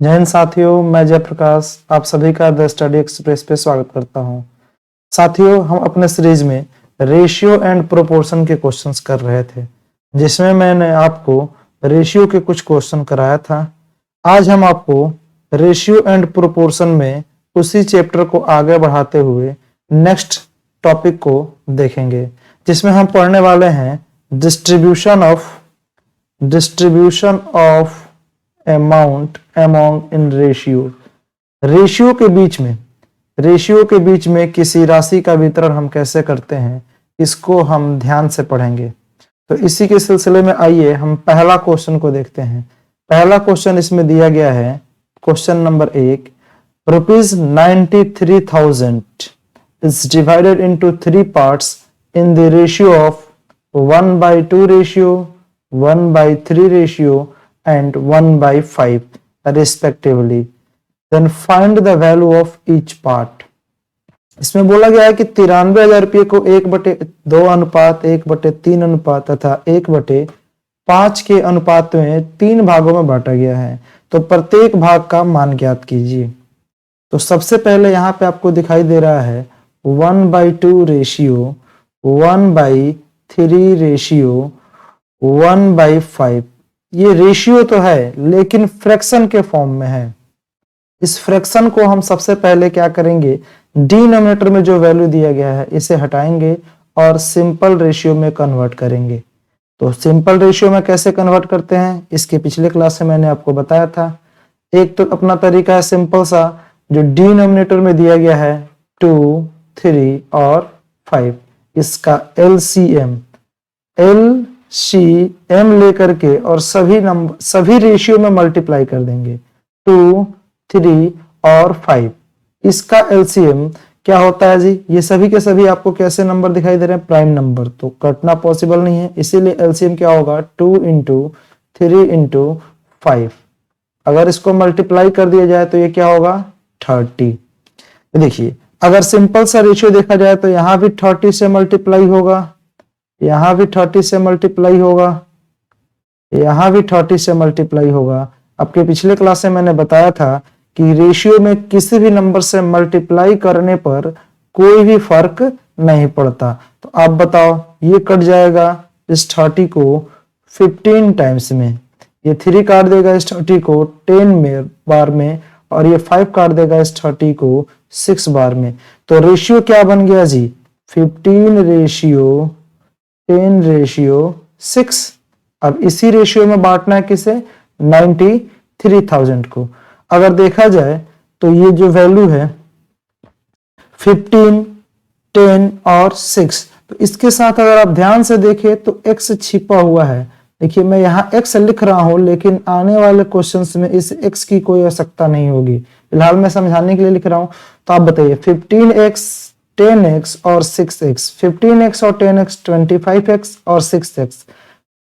जय हिंद साथियों, मैं जयप्रकाश आप सभी का द स्टडी एक्सप्रेस पे स्वागत करता हूं। साथियों, हम अपने सीरीज में रेशियो एंड प्रोपोर्शन के क्वेश्चंस कर रहे थे, जिसमें मैंने आपको रेशियो के कुछ क्वेश्चन कराया था। आज हम आपको रेशियो एंड प्रोपोर्शन में उसी चैप्टर को आगे बढ़ाते हुए नेक्स्ट टॉपिक को देखेंगे, जिसमें हम पढ़ने वाले हैं distribution of amount among in ratio. Ratio के बीच में किसी राशि का वितरण हम कैसे करते हैं, इसको हम ध्यान से पढ़ेंगे। तो इसी के सिलसिले में आइए हम पहला क्वेश्चन को देखते हैं। पहला क्वेश्चन इसमें दिया गया है, question number 1, ₹93,000 is divided into 3 parts in the ratio of 1/2 ratio, 1/3 ratio and 1/5 respectively. Then find the value of each part. इसमें बोला गया है कि 93,000 रुपये को 1/2 अनुपात 1/3 अनुपात तथा 1/5 के अनुपात में 3 भागों में बांटा गया है। तो प्रत्येक भाग का मान ज्ञात कीजिए। तो सबसे पहले यहाँ पे आपको दिखाई दे रहा है 1/2 रेशियो, 1/3 रेशियो, 1/5। ये रेशियो तो है लेकिन फ्रैक्शन के फॉर्म में है। इस फ्रैक्शन को हम सबसे पहले क्या करेंगे, डिनोमिनेटर में जो वैल्यू दिया गया है इसे हटाएंगे और सिंपल रेशियो में कन्वर्ट करेंगे। तो सिंपल रेशियो में कैसे कन्वर्ट करते हैं, इसके पिछले क्लास में मैंने आपको बताया था। एक तो अपना तरीका है सिंपल सा, जो डिनोमिनेटर में दिया गया है 2, 3 और 5, इसका LCM लेकर के और सभी रेशियो में मल्टीप्लाई कर देंगे। 2, 3 और 5, इसका LCM क्या होता है जी, ये सभी के सभी आपको कैसे नंबर दिखाई दे रहे हैं, प्राइम नंबर। तो कटना पॉसिबल नहीं है, इसीलिए LCM क्या होगा, 2 × 3 × 5। अगर इसको मल्टीप्लाई कर दिया जाए तो ये क्या होगा, 30। देखिए, अगर सिंपल सा रेशियो देखा जाए तो यहाँ भी 30 से मल्टीप्लाई होगा, यहाँ भी 30 से मल्टीप्लाई होगा, यहाँ भी 30 से मल्टीप्लाई होगा। आपके पिछले क्लास में मैंने बताया था कि रेशियो में किसी भी नंबर से मल्टीप्लाई करने पर कोई भी फर्क नहीं पड़ता। तो आप बताओ, ये कट जाएगा इस 30 को 15 टाइम्स में, ये 3 काट देगा इस 30 को 10 बार में, और ये 5 काट देगा इस 30 को 6 बार में। तो रेशियो क्या बन गया जी, 15 रेशियो 10 रेशियो 6। अब इसी रेशियो में बांटना है किसे, 93,000 को। अगर देखा जाए तो ये जो वैल्यू है 15, 10 और 6, तो इसके साथ अगर आप ध्यान से देखें तो x छिपा हुआ है। देखिए, मैं यहाँ x लिख रहा हूं, लेकिन आने वाले क्वेश्चंस में इस x की कोई आवश्यकता नहीं होगी। फिलहाल मैं समझाने के लिए लिख रहा हूं। तो आप बताइए, 15x, 10x और 6x, 15x और 10x 25x और 6x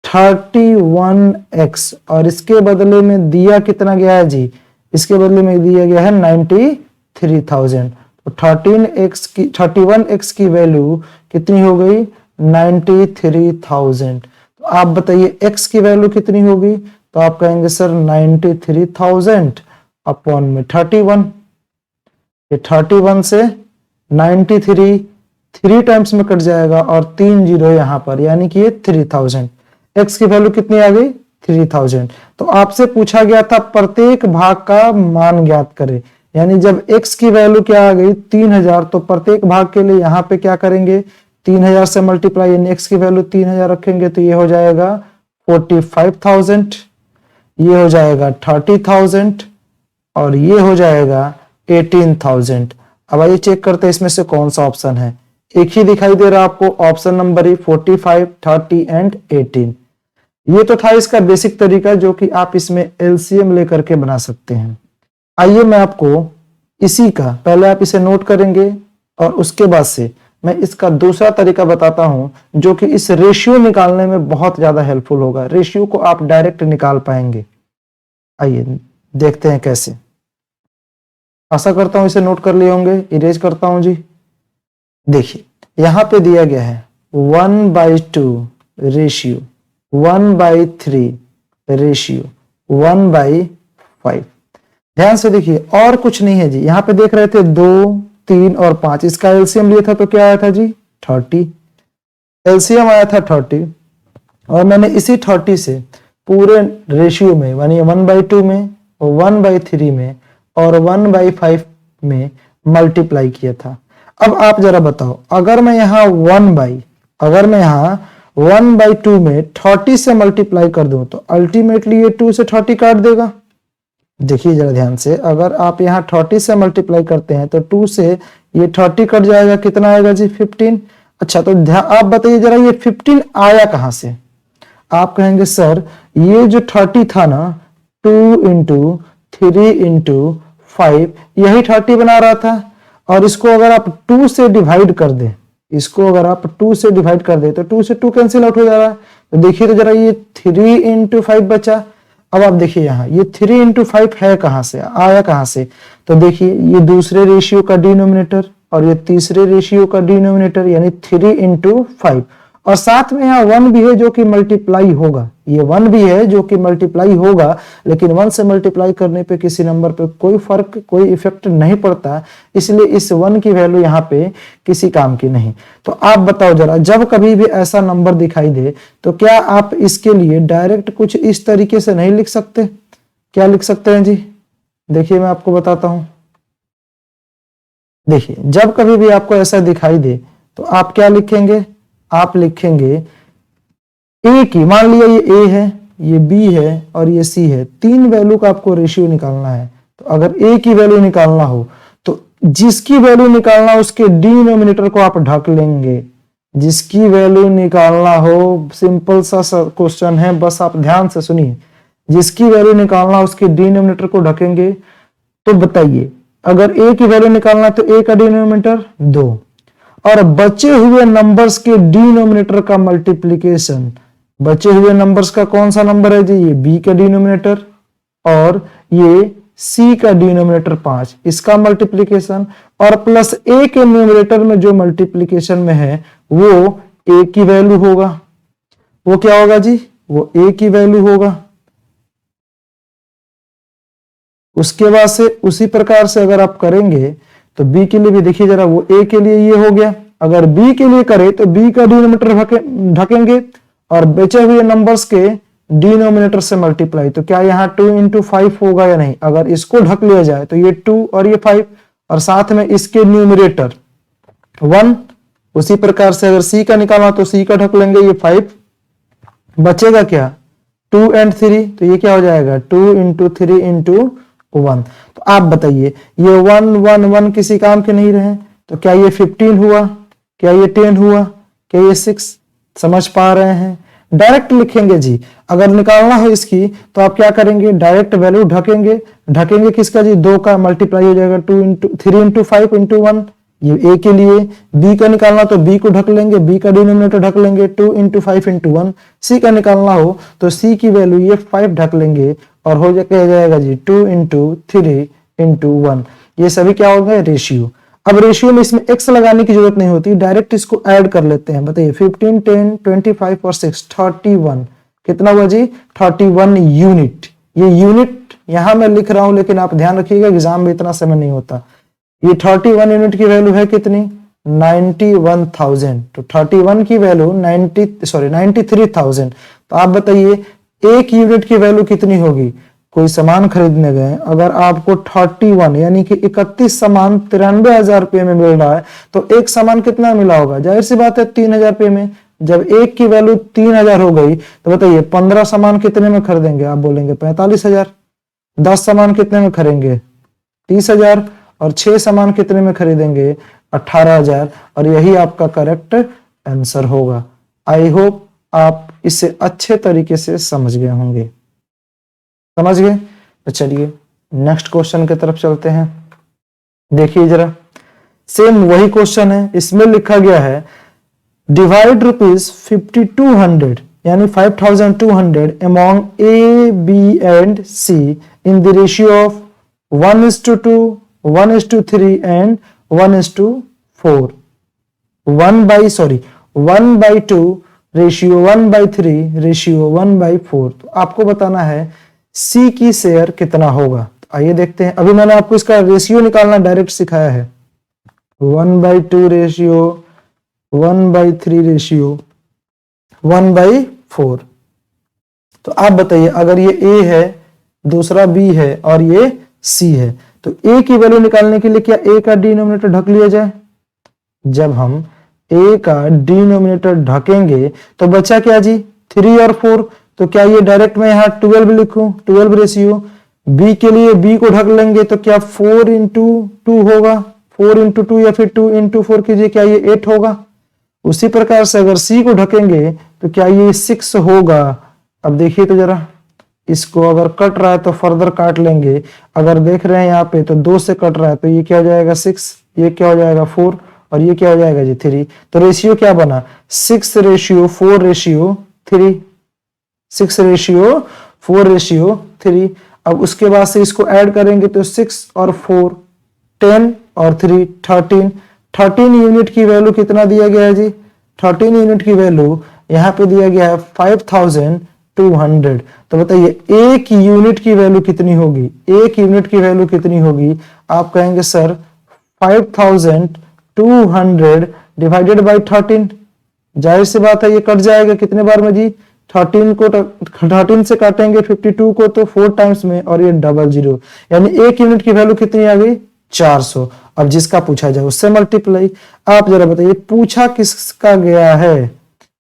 31x, और इसके बदले में दिया कितना गया है जी, इसके बदले में दिया गया है 93,000। तो 31x की वैल्यू कितनी हो गई, 93,000। तो आप बताइए x की वैल्यू कितनी होगी, तो आप कहेंगे सर 93,000 अपॉन में 31। ये 31 से 93 3 टाइम्स में कट जाएगा और 3 जीरो यहाँ पर, यानी कि ये 3000। x की वैल्यू कितनी आ गई, 3000। तो आपसे पूछा गया था प्रत्येक भाग का मान ज्ञात करें, यानी जब x की वैल्यू क्या आ गई 3000, तो प्रत्येक भाग के लिए यहाँ पे क्या करेंगे, 3000 से मल्टीप्लाई, यानी x की वैल्यू 3000 रखेंगे तो ये हो जाएगा 45,000, ये हो जाएगा 30,000 और ये हो जाएगा 18,000। अब आइए चेक करते हैं इसमें से कौन सा ऑप्शन है। एक ही दिखाई दे रहा है आपको, ऑप्शन नंबर E, 45, 30 एंड 18। ये तो था इसका बेसिक तरीका, जो कि आप इसमें LCM लेकर के बना सकते हैं। आइए मैं आपको इसी का, पहले आप इसे नोट करेंगे और उसके बाद से मैं इसका दूसरा तरीका बताता हूं, जो कि इस रेशियो निकालने में बहुत ज्यादा हेल्पफुल होगा। रेशियो को आप डायरेक्ट निकाल पाएंगे। आइए देखते हैं कैसे। आशा करता हूं इसे नोट कर लिए होंगे। इरेज करता हूं जी। देखिए, यहां पे दिया गया है 1/2 रेशियो, 1/3 रेशियो, 1/5। ध्यान से देखिए, और कुछ नहीं है जी। यहाँ पे देख रहे थे 2, 3 और 5, इसका एलसीएम लिया था तो क्या आया था जी 30, एलसीएम आया था 30, और मैंने इसी 30 से पूरे रेशियो में यानी 1/2 में, 1/3 में और 1/5 में मल्टीप्लाई किया था। अब आप जरा बताओ, अगर मैं यहाँ 1/2 में 30 से मल्टीप्लाई कर दूं तो अल्टीमेटली ये 2 से 30 काट देगा। देखिए जरा ध्यान से, अगर आप यहाँ 30 से मल्टीप्लाई करते हैं तो 2 से ये 30 कट जाएगा, कितना आएगा जी 15। अच्छा, तो आप बताइए जरा ये 15 आया कहां से। आप कहेंगे सर ये जो 30 था ना, 2 इंटू 3 इंटू 5 यही 30 बना रहा था, और इसको अगर आप 2 से डिवाइड कर दें, इसको अगर आप 2 से डिवाइड कर दे तो 2 से 2 कैंसिल आउट हो जा रहा है। तो देखिए तो जरा ये 3 इंटू 5 बचा। अब आप देखिए यहाँ ये 3 इंटू 5 है कहां से, आया कहां से। तो देखिए ये दूसरे रेशियो का डिनोमिनेटर और ये तीसरे रेशियो का डिनोमिनेटर यानी 3 इंटू 5, और साथ में यहाँ 1 भी है जो कि मल्टीप्लाई होगा, ये 1 भी है जो कि मल्टीप्लाई होगा, लेकिन 1 से मल्टीप्लाई करने पे किसी नंबर पे कोई फर्क, कोई इफेक्ट नहीं पड़ता, इसलिए इस 1 की वैल्यू यहाँ पे किसी काम की नहीं। तो आप बताओ जरा, जब कभी भी ऐसा नंबर दिखाई दे तो क्या आप इसके लिए डायरेक्ट कुछ इस तरीके से नहीं लिख सकते? क्या लिख सकते हैं जी? देखिए मैं आपको बताता हूं। देखिए जब कभी भी आपको ऐसा दिखाई दे तो आप क्या लिखेंगे? आप लिखेंगे ए की, मान लिया ये ए है, ये बी है और ये सी है, 3 वैल्यू का आपको रेशियो निकालना है। तो अगर ए की वैल्यू निकालना हो तो जिसकी वैल्यू निकालना उसके डिनोमिनेटर को आप ढक लेंगे। जिसकी वैल्यू निकालना हो, सिंपल सा क्वेश्चन है, बस आप ध्यान से सुनिए। जिसकी वैल्यू निकालना उसके डिनोमिनेटर को ढकेंगे। तो बताइए, अगर ए की वैल्यू निकालना तो ए का डिनोमिनेटर 2, और बचे हुए नंबर्स के डिनोमिनेटर का मल्टीप्लिकेशन, बचे हुए नंबर्स का कौन सा नंबर है जी? ये बी का डिनोमिनेटर और ये सी का डिनोमिनेटर 5, इसका मल्टीप्लिकेशन, और प्लस ए के न्यूमरेटर में जो मल्टीप्लिकेशन में है वो ए की वैल्यू होगा। वो क्या होगा जी? वो ए की वैल्यू होगा। उसके बाद से उसी प्रकार से अगर आप करेंगे तो बी के लिए भी देखिए जरा, वो ए के लिए ये हो गया। अगर बी के लिए करें तो बी का डिनोमिनेटर ढकेंगे और बचे हुए नंबर्स के डिनोमिनेटर से मल्टीप्लाई। तो क्या यहाँ 2 इंटू 5 होगा या नहीं? अगर इसको ढक लिया जाए तो ये 2 और ये 5, और साथ में इसके न्यूमरेटर 1। उसी प्रकार से अगर सी का निकालना तो सी का ढक लेंगे, ये 5 बचेगा क्या 2 and 3, तो ये क्या हो जाएगा 2 इंटू 3 इंटू 1। तो आप बताइए ये 1 1 1 किसी काम के नहीं रहे, तो क्या ये 15 हुआ, क्या ये 10 हुआ, क्या ये 6? समझ पा रहे हैं? डायरेक्ट लिखेंगे जी। अगर निकालना हो इसकी तो आप क्या करेंगे, डायरेक्ट वैल्यू ढकेंगे। ढकेंगे किसका जी? 2 का मल्टीप्लाई हो जाएगा 3 इंटू 5 इंटू 1, ये ए के लिए। बी का निकालना तो बी को ढक लेंगे, बी का डिनोमिनेटर ढक लेंगे 2 इंटू 5 इंटू 1। सी का निकालना हो तो सी की वैल्यू ये 5 ढक लेंगे और हो जाएगा जी 2 इंटू 3 इंटू 1। ये सभी क्या हो गए? रेशियो। अब रेशियो में इसमें एक्स लगाने की जरूरत नहीं होती, डायरेक्ट इसको ऐड कर लेते हैं। बताइए 15 10 25 और 6 31, कितना हुआ जी 31 यूनिट। ये यूनिट यहां मैं लिख रहा हूं, लेकिन आप ध्यान रखिएगा एग्जाम में इतना समय नहीं होता। ये 31 यूनिट की वैल्यू है कितनी 91,000, तो 31 की वैल्यू 93,000। तो आप बताइए एक यूनिट की वैल्यू कितनी होगी? कोई सामान खरीदने गए, अगर आपको 31 यानी कि 31 सामान 93,000 रुपये में मिल रहा है तो एक सामान कितना मिला होगा? जाहिर सी बात है 3,000 रुपये में। जब एक की वैल्यू 3,000 हो गई तो बताइए 15 सामान कितने में खरीदेंगे? आप बोलेंगे 45,000। 10 सामान कितने में खरीदेंगे? 30,000। और 6 सामान कितने में खरीदेंगे? 18,000। और यही आपका करेक्ट आंसर होगा। आई होप आप इसे अच्छे तरीके से समझ गए होंगे। समझ गए? तो चलिए नेक्स्ट क्वेश्चन की तरफ चलते हैं। देखिए जरा, सेम वही क्वेश्चन है, इसमें लिखा गया है डिवाइड ₹5200 यानी 5,200 among A, B and C in the ratio of 1:2, 1:3 and 1:4. 1/2 ratio 1/3 ratio 1/4। तो आपको बताना है C की शेयर कितना होगा। तो आइए देखते हैं। अभी मैंने आपको इसका रेशियो निकालना डायरेक्ट सिखाया है। 1/2 रेशियो, 1/3 रेशियो, 1/4। तो आप बताइए, अगर ये A है, दूसरा B है और ये C है, तो A की वैल्यू निकालने के लिए क्या A का डिनोमिनेटर ढक लिया जाए? जब हम A का डिनोमिनेटर ढकेंगे तो बचा क्या जी? 3 और 4। तो क्या ये डायरेक्ट मैं यहाँ 12 लिखूं, 12 रेशियो। B के लिए B को ढक लेंगे तो क्या 4 इंटू 2 होगा, 4 इंटू 2 या फिर 2 इंटू 4 कीजिए, क्या ये 8 होगा? उसी प्रकार से अगर C को ढकेंगे तो क्या ये 6 होगा? अब देखिए तो जरा, इसको अगर कट रहा है तो फर्दर काट लेंगे। अगर देख रहे हैं यहाँ पे तो 2 से कट रहा है, तो ये क्या हो जाएगा 6, ये क्या हो जाएगा 4 और ये क्या हो जाएगा जी 3। तो रेशियो क्या बना? 6:4:3, 6:4:3। अब उसके बाद से इसको ऐड करेंगे तो 6 और 4 10 और 3 13। 13 यूनिट की वैल्यू कितना दिया गया है जी? 13 यूनिट की वैल्यू यहाँ पे दिया गया है 5200। तो बताइए एक यूनिट की वैल्यू कितनी होगी? एक यूनिट की वैल्यू कितनी होगी? आप कहेंगे सर 5200 डिवाइडेड बाई 13। जाहिर सी बात है ये कट जाएगा कितने बार में जी? 13 से काटेंगे 52 को तो 4 टाइम्स में और ये 00, यानी एक यूनिट की वैल्यू कितनी आ गई? 400। अब जिसका पूछा जाए उससे मल्टीप्लाई। आप जरा बताइए पूछा किसका गया है?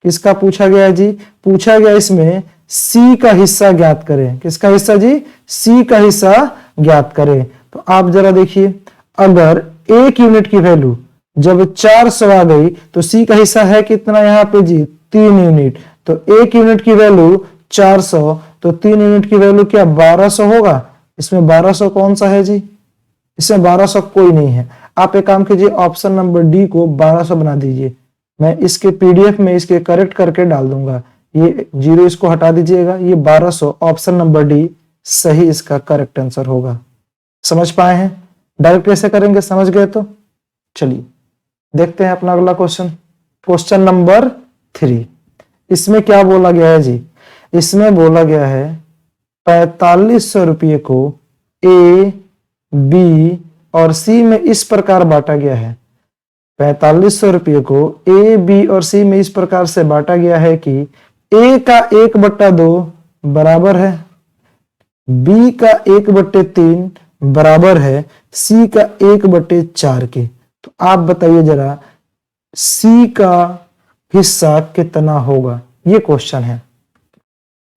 किसका पूछा गया है जी? पूछा गया इसमें C का हिस्सा ज्ञात करें। किसका हिस्सा जी? C का हिस्सा ज्ञात करें। तो आप जरा देखिए, अगर एक यूनिट की वैल्यू जब 400 आ गई तो C का हिस्सा है कितना यहाँ पे जी? 3 यूनिट। तो एक यूनिट की वैल्यू 400, तो 3 यूनिट की वैल्यू क्या 1200 होगा? इसमें 1200 कौन सा है जी? इसमें 1200 कोई नहीं है। आप एक काम कीजिए, ऑप्शन नंबर डी को 1200 बना दीजिए। मैं इसके PDF में इसके करेक्ट करके डाल दूंगा। ये 0 इसको हटा दीजिएगा, ये 1200 ऑप्शन नंबर डी सही इसका करेक्ट आंसर होगा। समझ पाए हैं? डायरेक्ट कैसे करेंगे, समझ गए तो चलिए देखते हैं अपना अगला क्वेश्चन। Question number 3। इसमें क्या बोला गया है जी? इसमें बोला गया है 4500 रुपये को A, B और C में इस प्रकार बांटा गया है। 4500 रुपये को A, B और C में इस प्रकार से बांटा गया है कि A का 1/2 बराबर है, B का 1/3 बराबर है C का 1/4 के। तो आप बताइए जरा C का हिस्सा कितना होगा? ये क्वेश्चन है।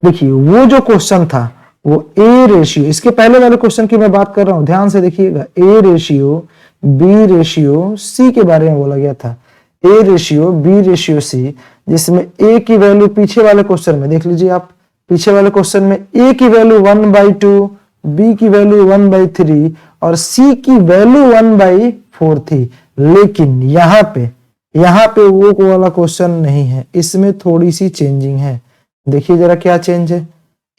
देखिए वो जो क्वेश्चन था वो A रेशियो, इसके पहले वाले क्वेश्चन की मैं बात कर रहा हूं, ध्यान से देखिएगा। A ratio, B ratio, C के बारे में बोला गया था। A ratio, B ratio, C, जिसमें A की वैल्यू पीछे वाले क्वेश्चन में देख लीजिए आप, पीछे वाले क्वेश्चन में A की वैल्यू 1/2, B की वैल्यू 1/3 और C की वैल्यू 1/4 थी। लेकिन यहाँ पे वो वाला क्वेश्चन नहीं है, इसमें थोड़ी सी चेंजिंग है। देखिए जरा क्या चेंज है।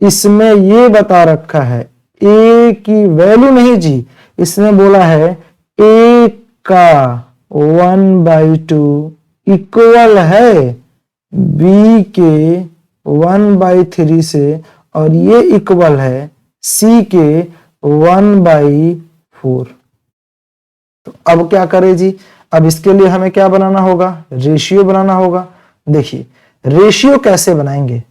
इसमें ये बता रखा है A की वैल्यू नहीं जी, इसमें बोला है A का 1/2 इक्वल है B के 1/3 से और ये इक्वल है C के 1/4। तो अब क्या करें जी? अब इसके लिए हमें क्या बनाना होगा? रेशियो बनाना होगा। देखिए रेशियो कैसे बनाएंगे?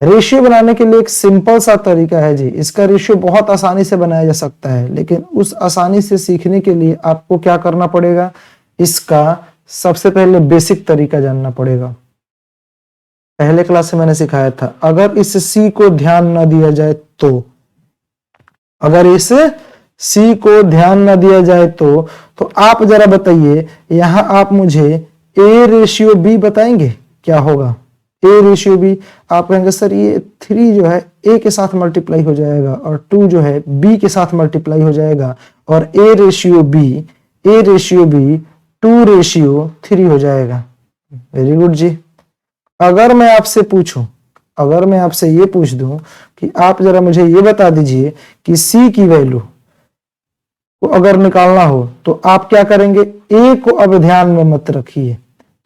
रेशियो बनाने के लिए एक सिंपल सा तरीका है जी। इसका रेशियो बहुत आसानी से बनाया जा सकता है, लेकिन उस आसानी से सीखने के लिए आपको क्या करना पड़ेगा? इसका सबसे पहले बेसिक तरीका जानना पड़ेगा। पहले क्लास से मैंने सिखाया था, अगर इस C को ध्यान न दिया जाए तो, अगर इस C को न दिया जाए तो आप जरा बताइए, यहां आप मुझे A रेशियो B बताएंगे क्या होगा? A रेशियो B, आप कहेंगे सर ये 3 जो है A के साथ मल्टीप्लाई हो जाएगा और 2 जो है B के साथ मल्टीप्लाई हो जाएगा और A रेशियो B 2:3 हो जाएगा। वेरी गुड जी। अगर मैं आपसे ये पूछ दूं कि आप जरा मुझे ये बता दीजिए कि C की वैल्यू को अगर निकालना हो तो आप क्या करेंगे? A को अब ध्यान में मत रखिए,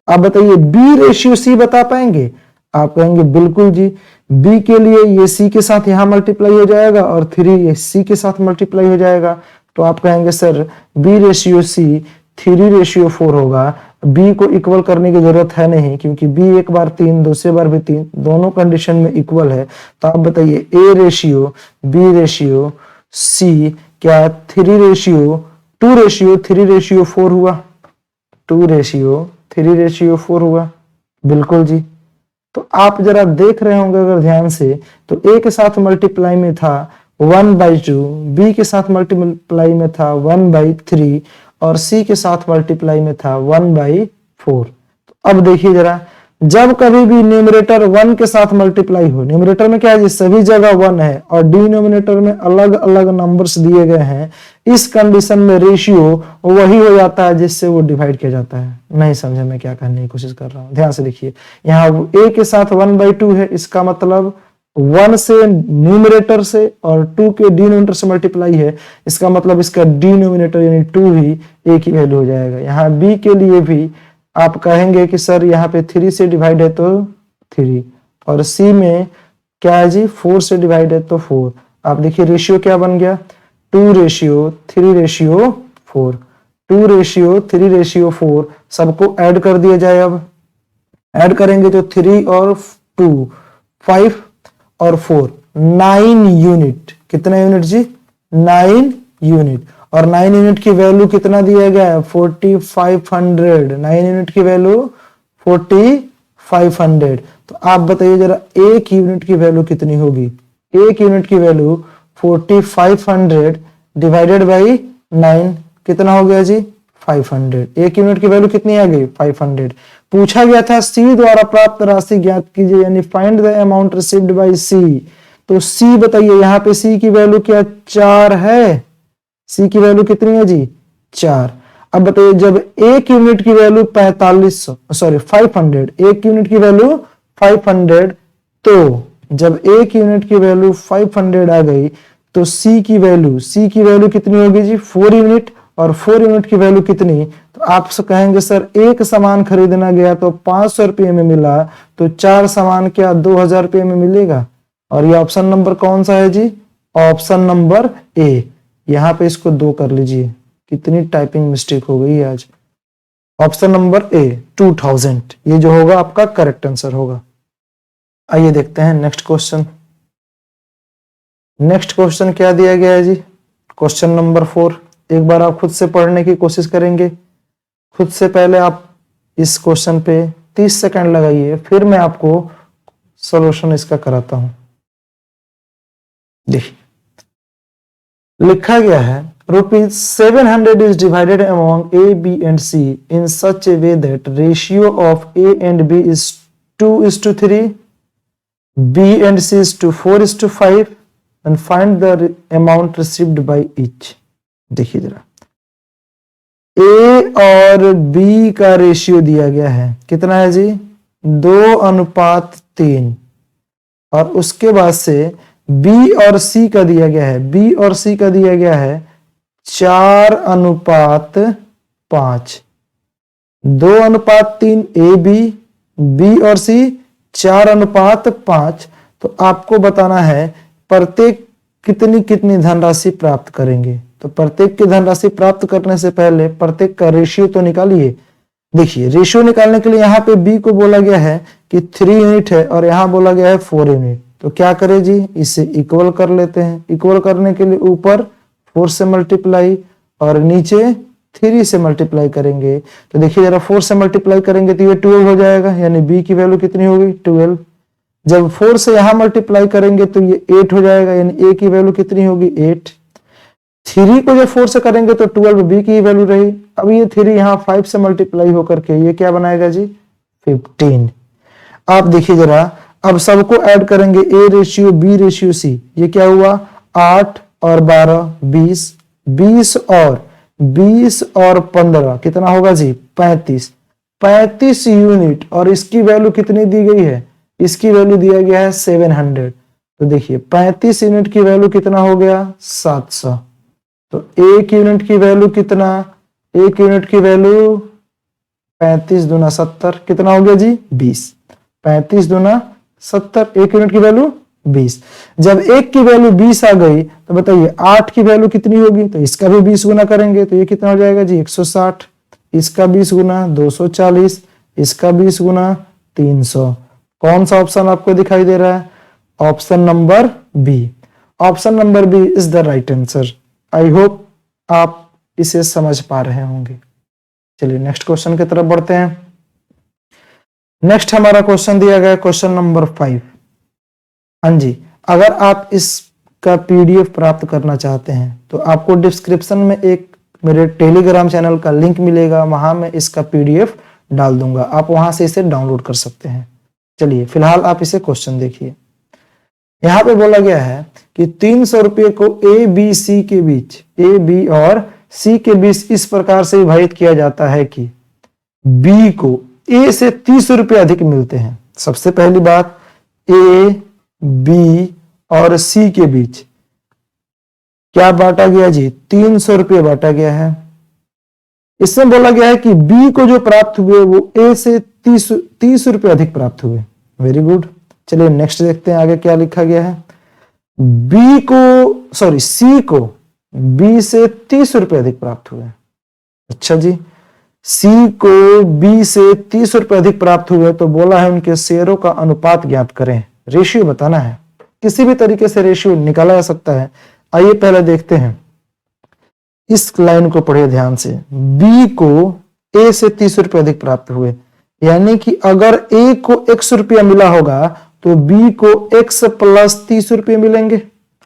आप बताइए B रेशियो C बता पाएंगे? आप कहेंगे बिल्कुल जी, बी के लिए ये सी के साथ यहाँ मल्टीप्लाई हो जाएगा और 3 ये सी के साथ मल्टीप्लाई हो जाएगा। तो आप कहेंगे सर बी रेशियो सी 3:4 होगा। बी को इक्वल करने की जरूरत है नहीं, क्योंकि बी एक बार 3, दूसरे बार भी 3, दोनों कंडीशन में इक्वल है। तो आप बताइए A ratio B ratio C क्या 2:3:4 हुआ? 2:3:4 हुआ, बिल्कुल जी। तो आप जरा देख रहे होंगे अगर ध्यान से, तो ए के साथ मल्टीप्लाई में था 1/2, बी के साथ मल्टीप्लाई में था 1/3 और सी के साथ मल्टीप्लाई में था 1/4। तो अब देखिए जरा, जब कभी भी न्यूमरेटर 1 के साथ मल्टीप्लाई हो, न्यूमरेटर में क्या है जी, सभी जगह 1 है और डिनोमिनेटर में अलग अलग नंबर्स दिए गए हैं, इस कंडीशन में रेशियो वही हो जाता है जिससे वो डिवाइड किया जाता है। नहीं समझे मैं क्या कहने की कोशिश कर रहा हूं? ध्यान से देखिए, यहाँ a के साथ 1/2 है, इसका मतलब 1 से न्यूमरेटर से और 2 के डिनोमिनेटर से मल्टीप्लाई है, इसका मतलब इसका डिनोमिनेटर यानी 2 ही एक ही वैल्यू हो जाएगा। यहाँ b के लिए भी आप कहेंगे कि सर यहाँ पे 3 से डिवाइड है तो 3, और c में क्या है जी 4 से डिवाइड है तो 4। आप देखिए रेशियो क्या बन गया, 2:3:4, 2:3:4। सबको ऐड कर दिया जाए। अब ऐड करेंगे तो 3 और 2 5 और 4 9 यूनिट। कितना यूनिट जी? 9 यूनिट। और 9 यूनिट की वैल्यू कितना दिया गया है? 4500। 9 यूनिट की वैल्यू 4500। तो आप बताइए जरा एक यूनिट की वैल्यू कितनी होगी? एक यूनिट की वैल्यू 4500 डिवाइडेड बाई 9 कितना हो गया जी? 500। एक यूनिट की वैल्यू कितनी आ गई? 500। पूछा गया था सी द्वारा प्राप्त राशि ज्ञात कीजिए, यानी find the amount received by C. तो सी बताइए, यहाँ पे सी की वैल्यू क्या 4 है? सी की वैल्यू कितनी है जी? 4। अब बताइए जब एक यूनिट की वैल्यू 500, एक यूनिट की वैल्यू 500, तो जब एक यूनिट की वैल्यू 500 आ गई तो सी की वैल्यू कितनी होगी जी? 4 यूनिट। और 4 यूनिट की वैल्यू कितनी? तो आप कहेंगे सर एक सामान खरीदना गया तो 500 रुपये में मिला, तो 4 सामान क्या 2000 रुपये में मिलेगा? और ये ऑप्शन नंबर कौन सा है जी? Option number A. यहां पे इसको 2 कर लीजिए, कितनी टाइपिंग मिस्टेक हो गई आज। ऑप्शन नंबर ए 2000, ये जो होगा आपका करेक्ट आंसर होगा। आइए देखते हैं नेक्स्ट क्वेश्चन। नेक्स्ट क्वेश्चन क्या दिया गया है जी? Question number 4। एक बार आप खुद से पढ़ने की कोशिश करेंगे। खुद से पहले आप इस क्वेश्चन पे 30 सेकंड लगाइए, फिर मैं आपको सॉल्यूशन इसका कराता हूं। देखिए लिखा गया है ₹700 is divided among A, B and C in such a way that ratio of A and B is 2:3, B and C is 4:5 and find the amount received by each। देखिए जरा, A और B का ratio दिया गया है, कितना है जी? 2:3। और उसके बाद से B और C का दिया गया है, B और C का दिया गया है 4:5। 2:3 AB, B और C 4:5। तो आपको बताना है प्रत्येक कितनी कितनी धनराशि प्राप्त करेंगे। तो प्रत्येक की धनराशि प्राप्त करने से पहले प्रत्येक का रेशियो तो निकालिए। देखिए रेशियो निकालने के लिए यहाँ पे B को बोला गया है कि 3 यूनिट है और यहाँ बोला गया है 4 यूनिट। तो क्या करें जी, इसे इक्वल कर लेते हैं। इक्वल करने के लिए ऊपर 4 से मल्टीप्लाई और नीचे 3 से मल्टीप्लाई करेंगे। तो देखिए जरा 4 से मल्टीप्लाई करेंगे तो ये 12 हो जाएगा, यानी B की वैल्यू कितनी होगी? 12। जब 4 से यहां मल्टीप्लाई करेंगे तो ये 8 हो जाएगा, यानी A की वैल्यू कितनी होगी? 8। 3 को जब 4 से करेंगे तो 12 B की वैल्यू रही। अब ये 3 यहाँ 5 से मल्टीप्लाई होकर के ये क्या बनाएगा जी? 15। आप देखिए जरा, अब सबको ऐड करेंगे, A ratio B ratio C, ये क्या हुआ? 8 और 12 20, 20 और 15 कितना होगा जी? 35। 35 यूनिट। और इसकी वैल्यू कितनी दी गई है? इसकी वैल्यू दिया गया है 700। तो देखिए 35 यूनिट की वैल्यू कितना हो गया? 700। तो एक यूनिट की वैल्यू कितना? एक यूनिट की वैल्यू 35 दूना 70 कितना हो गया जी? 20। 35 दूना 70, 1 यूनिट की वैल्यू 20। जब 1 की वैल्यू 20 आ गई तो बताइए 8 की वैल्यू कितनी होगी, तो इसका भी 20 गुना करेंगे तो ये कितना हो जाएगा जी 160, इसका 20 गुना 240, इसका 20 गुना 300। कौन सा ऑप्शन आपको दिखाई दे रहा है? Option number B. Option number B is the right answer. I hope आप इसे समझ पा रहे होंगे। चलिए नेक्स्ट क्वेश्चन की तरफ बढ़ते हैं। नेक्स्ट हमारा क्वेश्चन दिया गया क्वेश्चन नंबर 5। हाँ जी, अगर आप इसका पीडीएफ प्राप्त करना चाहते हैं तो आपको डिस्क्रिप्शन में एक मेरे टेलीग्राम चैनल का लिंक मिलेगा, वहां मैं इसका पीडीएफ डाल दूंगा, आप वहां से इसे डाउनलोड कर सकते हैं। चलिए फिलहाल आप इसे क्वेश्चन देखिए। यहां पे बोला गया है कि 300 रुपये को ए बी सी के बीच, ए बी और सी के बीच इस प्रकार से विभाजित किया जाता है कि बी को ए से 30 रुपये अधिक मिलते हैं। सबसे पहली बात, ए बी और सी के बीच क्या बांटा गया जी? 300 रुपये बांटा गया है। इसमें बोला गया है कि बी को जो प्राप्त हुए वो ए से 30 रुपये अधिक प्राप्त हुए। Very good. चलिए नेक्स्ट देखते हैं आगे क्या लिखा गया है। सी को बी से 30 रुपये अधिक प्राप्त हुए। अच्छा जी, सी को बी से 30 रुपये अधिक प्राप्त हुए तो बोला है उनके शेयरों का अनुपात ज्ञात करें। रेशियो बताना है, किसी भी तरीके से रेशियो निकाला जा सकता है। आइए पहले देखते हैं, इस लाइन को पढ़िए ध्यान से। बी को ए से 30 रुपये अधिक प्राप्त हुए, यानी कि अगर ए को x रुपया मिला होगा तो बी को x प्लस 30 रुपये मिलेंगे,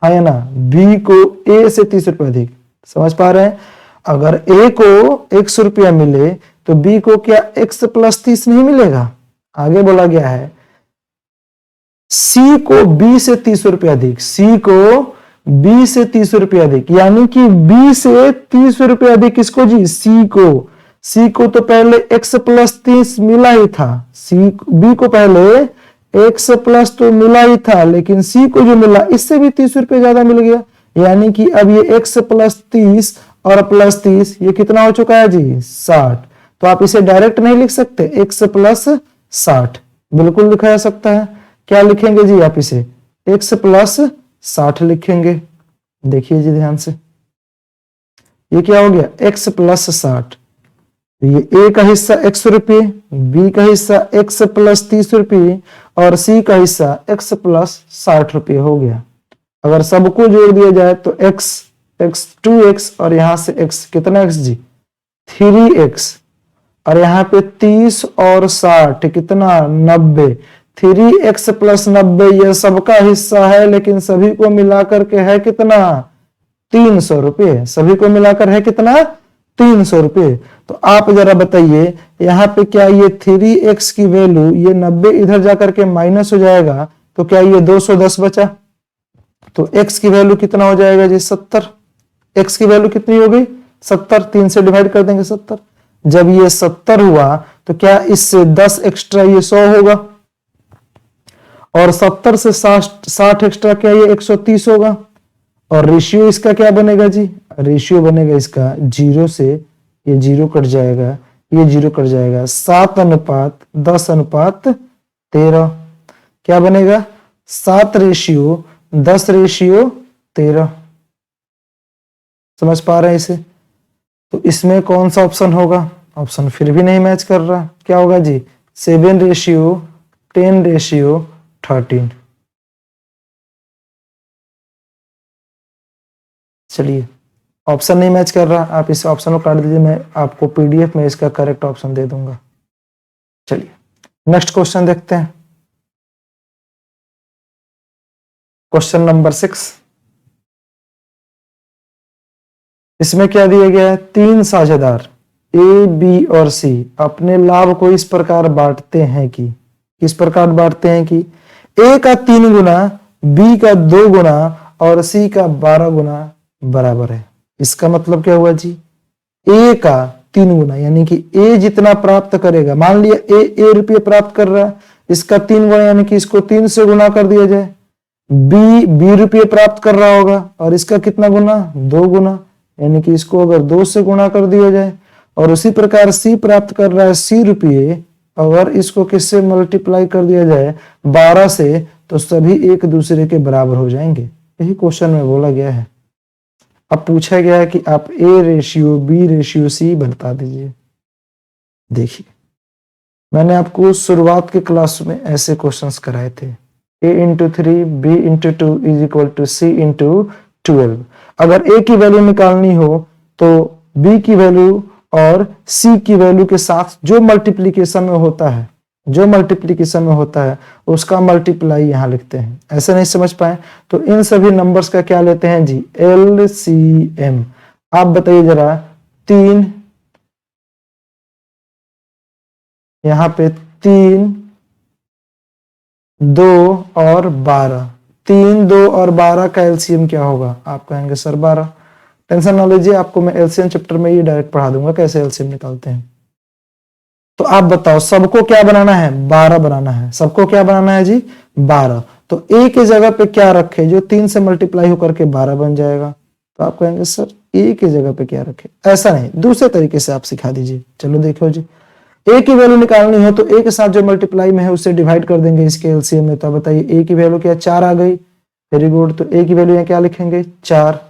है ना। बी को ए से 30 रुपये अधिक, समझ पा रहे हैं? अगर ए को x रुपया मिले तो बी को क्या x प्लस 30 नहीं मिलेगा? आगे बोला गया है सी को बी से 30 रुपये अधिक, सी को बी से 30 रुपये अधिक, यानी कि बी से 30 रुपये अधिक किसको जी? सी को तो पहले x प्लस 30 मिला ही था, बी को पहले x प्लस तो मिला ही था, लेकिन सी को जो मिला इससे भी 30 रुपये ज्यादा मिल गया, यानी कि अब ये x प्लस 30 और प्लस 30 ये कितना हो चुका है जी? 60। तो आप इसे डायरेक्ट नहीं लिख सकते, x प्लस 60 बिल्कुल लिखा जा सकता है। क्या लिखेंगे जी आप इसे? x प्लस 60 लिखेंगे। देखिए जी ध्यान से, ये क्या हो गया? x plus 60। ये ए का हिस्सा x रुपये, बी का हिस्सा x प्लस 30 रुपये और सी का हिस्सा x प्लस 60 रुपये हो गया। अगर सबको जोड़ दिया जाए तो x 2x और यहां से x कितना x जी? 3x, और यहाँ पे 30 और 60 कितना? 90। 3x प्लस 90 ये सबका हिस्सा है, लेकिन सभी को मिलाकर के है कितना? 300 रुपये। सभी को मिलाकर है कितना? 300 रुपये। तो आप जरा बताइए यहाँ पे क्या ये 3x की वैल्यू, ये 90 इधर जाकर के माइनस हो जाएगा तो क्या ये 210 बचा? तो x की वैल्यू कितना हो जाएगा जी? 70। x की वैल्यू कितनी हो गई? 70। 3 से डिवाइड कर देंगे 70। जब ये 70 हुआ तो क्या इससे 10 एक्स्ट्रा ये 100 होगा, और 70 से 60 एक्स्ट्रा क्या ये 130 होगा। और रेशियो इसका क्या बनेगा जी? रेशियो बनेगा इसका 0 से ये 0 कट जाएगा, ये 0 कट जाएगा, 7:10:13। क्या बनेगा? 7:10:13। समझ पा रहे हैं इसे? तो इसमें कौन सा ऑप्शन होगा? ऑप्शन फिर भी नहीं मैच कर रहा। क्या होगा जी? 7:10:13। चलिए, ऑप्शन नहीं मैच कर रहा, आप इस ऑप्शन को काट दीजिए, मैं आपको पीडीएफ में इसका करेक्ट ऑप्शन दे दूंगा। चलिए नेक्स्ट क्वेश्चन देखते हैं। Question number 6। इसमें क्या दिया गया है? 3 साझेदार ए, बी और सी अपने लाभ को इस प्रकार बांटते हैं कि, किस प्रकार बांटते हैं कि ए का 3 गुना, बी का 2 गुना और सी का 12 गुना बराबर है। इसका मतलब क्या हुआ जी? ए का 3 गुना, यानी कि ए जितना प्राप्त करेगा, मान लिया ए रुपये प्राप्त कर रहा है, इसका 3 गुना यानी कि इसको 3 से गुना कर दिया जाए। बी रुपये प्राप्त कर रहा होगा और इसका कितना गुना? 2 गुना, यानी कि इसको अगर 2 से गुणा कर दिया जाए। और उसी प्रकार सी प्राप्त कर रहा है सी रुपये, अगर इसको किससे मल्टीप्लाई कर दिया जाए 12 से, तो सभी एक दूसरे के बराबर हो जाएंगे। यही क्वेश्चन में बोला गया है। अब पूछा गया है कि आप A ratio B ratio C बता दीजिए। देखिए, मैंने आपको शुरुआत के क्लास में ऐसे क्वेश्चंस कराए थे। A into 3 B into 2 is equal to C into 12। अगर A की वैल्यू निकालनी हो तो B की वैल्यू और C की वैल्यू के साथ जो मल्टीप्लीकेशन में होता है उसका मल्टीप्लाई यहां लिखते हैं। ऐसे नहीं समझ पाए तो इन सभी नंबर्स का क्या लेते हैं जी, LCM। आप बताइए जरा, 3 यहां पे 3, 2 और 12, 3, 2 और 12 का एलसीएम क्या होगा? आप कहेंगे सर 12। टेंशन ना लीजिए, आपको मैं एलसीएम चैप्टर में ये डायरेक्ट पढ़ा दूंगा कैसे एलसीएम निकालते हैं। तो आप बताओ, सबको क्या बनाना है? 12 बनाना है। सबको क्या बनाना है जी? 12। तो ए की जगह पे क्या रखे जो 3 से मल्टीप्लाई होकर के 12 बन जाएगा? तो आप कहेंगे सर ए की जगह पे क्या रखे? ऐसा नहीं, दूसरे तरीके से आप सिखा दीजिए। चलो देखो जी, ए की वैल्यू निकालनी हो तो ए के साथ जो मल्टीप्लाई में है उससे डिवाइड कर देंगे इसके एलसीएम में। तो बताइए ए की वैल्यू क्या? 4 आ गई। Very good. तो ए की वैल्यू यहाँ क्या लिखेंगे? 4।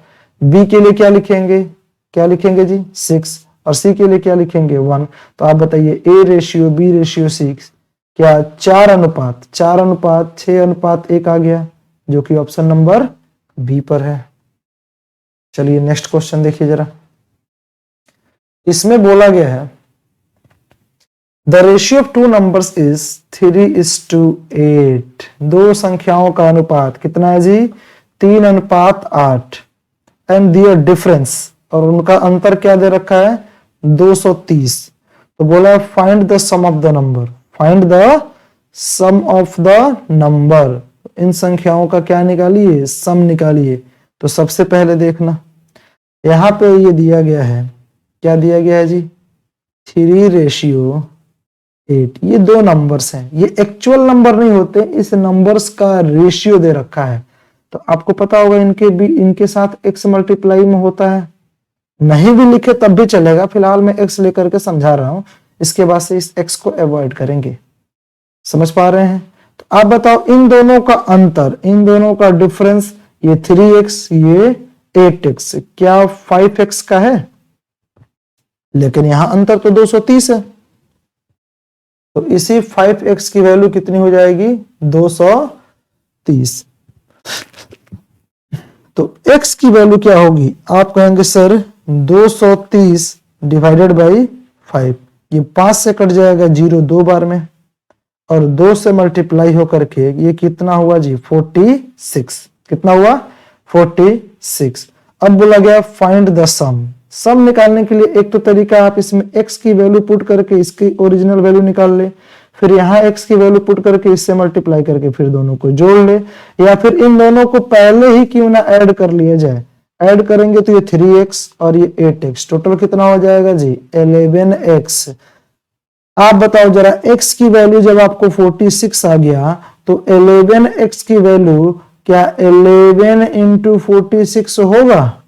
बी के लिए क्या लिखेंगे? क्या लिखेंगे जी? 6। और सी के लिए क्या लिखेंगे? 1। तो आप बताइए ए रेशियो बी रेशियो 6 क्या 4:6:1 आ गया, जो कि ऑप्शन नंबर बी पर है। चलिए नेक्स्ट क्वेश्चन देखिए जरा। इसमें बोला गया है the ratio of two numbers is 3:8। दो संख्याओं का अनुपात कितना है जी? 3:8। एंड दियर डिफरेंस, और उनका अंतर क्या दे रखा है? 230। तो बोला find the sum of the number. Find the sum of the number. इन संख्याओं का क्या निकालिए? सम निकालिए। तो सबसे पहले देखना, यहां पे ये दिया गया है, क्या दिया गया है जी? 3:8। ये दो नंबर्स हैं, ये एक्चुअल नंबर नहीं होते, इस नंबर्स का रेशियो दे रखा है। तो आपको पता होगा इनके साथ x मल्टीप्लाई में होता है। नहीं भी लिखे तब भी चलेगा, फिलहाल मैं x लेकर के समझा रहा हूं। इसके बाद से इस x को अवॉइड करेंगे। समझ पा रहे हैं? तो आप बताओ इन दोनों का अंतर, इन दोनों का डिफरेंस, ये 3x ये 8x, क्या 5x का है? लेकिन यहां अंतर तो 230 है। तो इसी 5x की वैल्यू कितनी हो जाएगी? 230। तो x की वैल्यू क्या होगी? आप कहेंगे सर 230 डिवाइडेड बाई 5। ये 5 से कट जाएगा 0 2 बार में, और 2 से मल्टीप्लाई होकर के ये कितना हुआ जी? 46। कितना हुआ? 46। अब बोला गया फाइंड द सम। सम निकालने के लिए एक तो तरीका, आप इसमें x की वैल्यू पुट करके इसकी ओरिजिनल वैल्यू निकाल ले, फिर यहाँ x की वैल्यू पुट करके इससे मल्टीप्लाई करके फिर दोनों को जोड़ ले, या फिर इन दोनों को पहले ही क्यों ना ऐड कर लिया जाए। ऐड करेंगे तो ये 3x और ये 8x, टोटल कितना हो जाएगा जी? 11x। आप बताओ जरा, x की वैल्यू जब आपको 46 आ गया तो 11x की वैल्यू क्या 11 इंटू 46 होगा?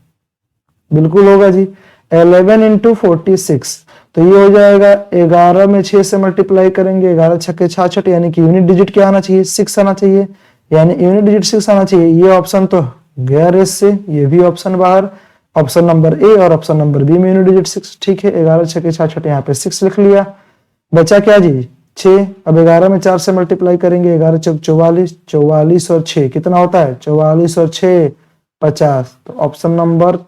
बिल्कुल होगा जी। 11 इंटू 46, तो ये हो जाएगा 11 में 6 से मल्टीप्लाई करेंगे, 11 छक्के 66, यानी कि यूनिट डिजिट क्या आना चाहिए? 6 आना चाहिए, यानी यूनिट डिजिट 6 आना चाहिए। ये ऑप्शन तो गया रेस से, ये भी ऑप्शन बाहर। ऑप्शन नंबर ए और ऑप्शन नंबर बी में यूनिट डिजिट 6, ठीक है। 11 छक्के 66, यहाँ पे 6 लिख लिया। बचा क्या जी? 6। अब 11 में 4 से मल्टीप्लाई करेंगे, 11 चौक 44, 44 और 6 कितना होता है? 44 और 6 50। तो ऑप्शन नंबर